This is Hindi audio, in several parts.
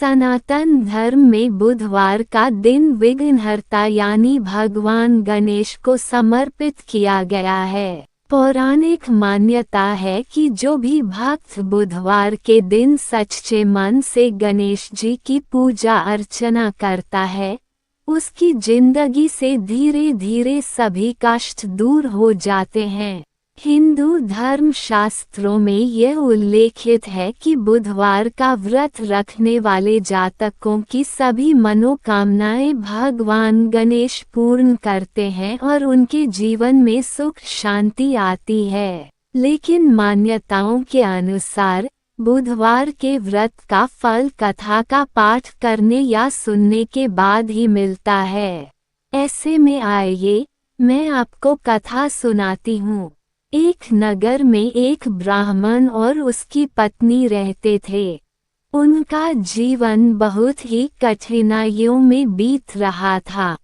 सनातन धर्म में बुधवार का दिन विघ्नहर्ता यानी भगवान गणेश को समर्पित किया गया है। पौराणिक मान्यता है कि जो भी भक्त बुधवार के दिन सच्चे मन से गणेश जी की पूजा अर्चना करता है, उसकी जिंदगी से धीरे धीरे सभी कष्ट दूर हो जाते हैं। हिंदू धर्म शास्त्रों में यह उल्लेखित है कि बुधवार का व्रत रखने वाले जातकों की सभी मनोकामनाएं भगवान गणेश पूर्ण करते हैं और उनके जीवन में सुख शांति आती है। लेकिन मान्यताओं के अनुसार बुधवार के व्रत का फल कथा का पाठ करने या सुनने के बाद ही मिलता है। ऐसे में आइए मैं आपको कथा सुनाती हूँ। एक नगर में एक ब्राह्मण और उसकी पत्नी रहते थे। उनका जीवन बहुत ही कठिनाइयों में बीत रहा था।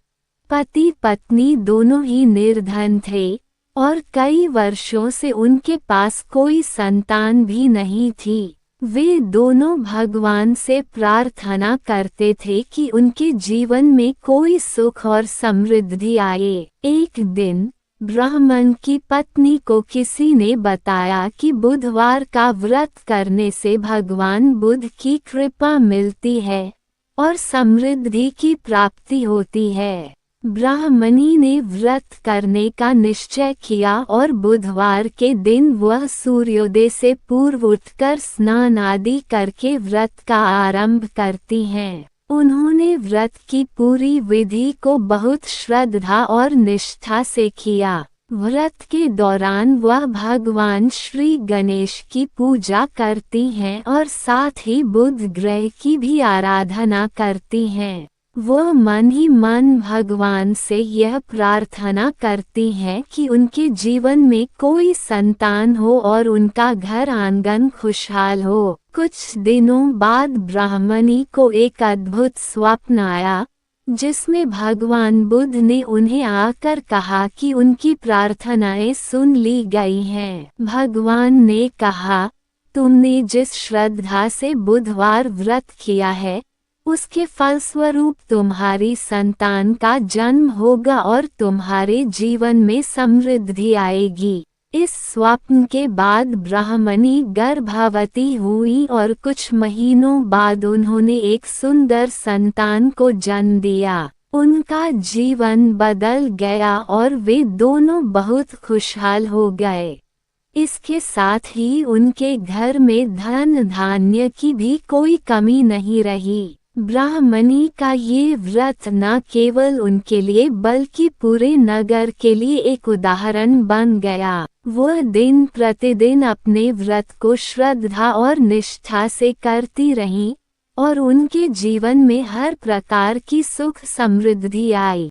पति पत्नी दोनों ही निर्धन थे और कई वर्षों से उनके पास कोई संतान भी नहीं थी। वे दोनों भगवान से प्रार्थना करते थे कि उनके जीवन में कोई सुख और समृद्धि आए। एक दिन ब्राह्मण की पत्नी को किसी ने बताया कि बुधवार का व्रत करने से भगवान बुध की कृपा मिलती है और समृद्धि की प्राप्ति होती है। ब्राह्मणी ने व्रत करने का निश्चय किया और बुधवार के दिन वह सूर्योदय से पूर्व उठकर स्नान आदि करके व्रत का आरंभ करती हैं। उन्होंने व्रत की पूरी विधि को बहुत श्रद्धा और निष्ठा से किया। व्रत के दौरान वह भगवान श्री गणेश की पूजा करती हैं और साथ ही बुध ग्रह की भी आराधना करती हैं। वह मन ही मन भगवान से यह प्रार्थना करती हैं कि उनके जीवन में कोई संतान हो और उनका घर आंगन खुशहाल हो। कुछ दिनों बाद ब्राह्मणी को एक अद्भुत स्वप्न आया, जिसमें भगवान बुध ने उन्हें आकर कहा कि उनकी प्रार्थनाएं सुन ली गई हैं। भगवान ने कहा, तुमने जिस श्रद्धा से बुधवार व्रत किया है, उसके फलस्वरूप तुम्हारी संतान का जन्म होगा और तुम्हारे जीवन में समृद्धि आएगी। इस स्वप्न के बाद ब्राह्मणी गर्भवती हुई और कुछ महीनों बाद उन्होंने एक सुंदर संतान को जन्म दिया। उनका जीवन बदल गया और वे दोनों बहुत खुशहाल हो गए। इसके साथ ही उनके घर में धन धान्य की भी कोई कमी नहीं रही। ब्राह्मणी का ये व्रत न केवल उनके लिए बल्कि पूरे नगर के लिए एक उदाहरण बन गया। वह दिन प्रतिदिन अपने व्रत को श्रद्धा और निष्ठा से करती रहीं और उनके जीवन में हर प्रकार की सुख समृद्धि आई।